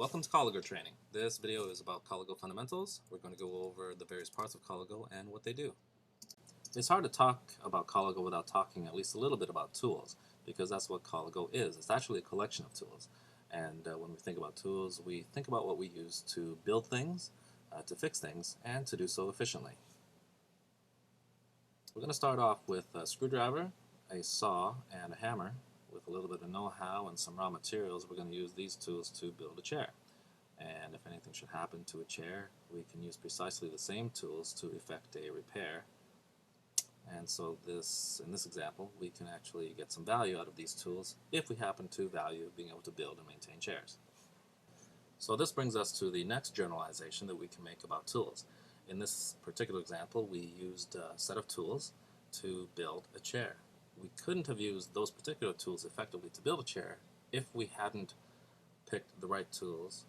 Welcome to Coligo Training. This video is about Coligo fundamentals. We're going to go over the various parts of Coligo and what they do. It's hard to talk about Coligo without talking at least a little bit about tools, because that's what Coligo is. It's actually a collection of tools. And when we think about tools, we think about what we use to build things, to fix things, and to do so efficiently. We're going to start off with a screwdriver, a saw, and a hammer. With a little bit of know-how and some raw materials, we're going to use these tools to build a chair. And if anything should happen to a chair, we can use precisely the same tools to effect a repair. And so in this example, we can actually get some value out of these tools if we happen to value being able to build and maintain chairs. So this brings us to the next generalization that we can make about tools. In this particular example, we used a set of tools to build a chair. We couldn't have used those particular tools effectively to build a chair if we hadn't picked the right tools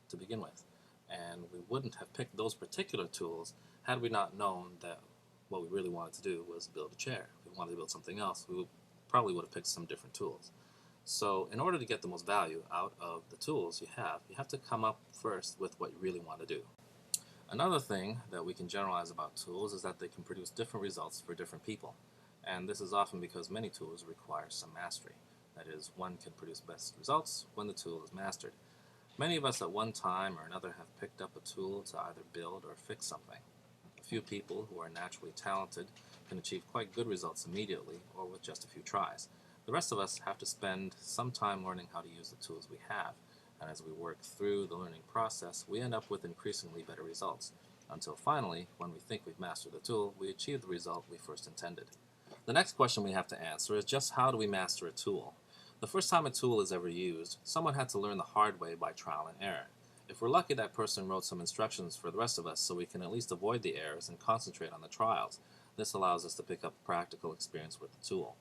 to begin with. And we wouldn't have picked those particular tools had we not known that what we really wanted to do was build a chair. If we wanted to build something else, we probably would have picked some different tools. So in order to get the most value out of the tools you have to come up first with what you really want to do. Another thing that we can generalize about tools is that they can produce different results for different people. And this is often because many tools require some mastery. That is, one can produce best results when the tool is mastered. Many of us at one time or another have picked up a tool to either build or fix something. A few people who are naturally talented can achieve quite good results immediately or with just a few tries. The rest of us have to spend some time learning how to use the tools we have, and as we work through the learning process, we end up with increasingly better results, until finally, when we think we've mastered the tool, we achieve the result we first intended. The next question we have to answer is just how do we master a tool? The first time a tool is ever used, someone had to learn the hard way by trial and error. If we're lucky, that person wrote some instructions for the rest of us so we can at least avoid the errors and concentrate on the trials. This allows us to pick up practical experience with the tool.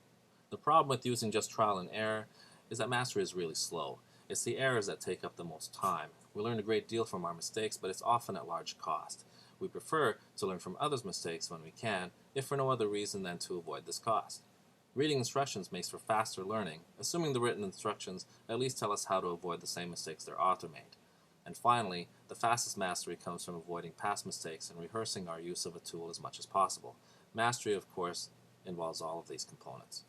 The problem with using just trial and error is that mastery is really slow. It's the errors that take up the most time. We learn a great deal from our mistakes, but it's often at large cost. We prefer to learn from others' mistakes when we can, if for no other reason than to avoid this cost. Reading instructions makes for faster learning, assuming the written instructions at least tell us how to avoid the same mistakes their author made. And finally, the fastest mastery comes from avoiding past mistakes and rehearsing our use of a tool as much as possible. Mastery, of course, involves all of these components.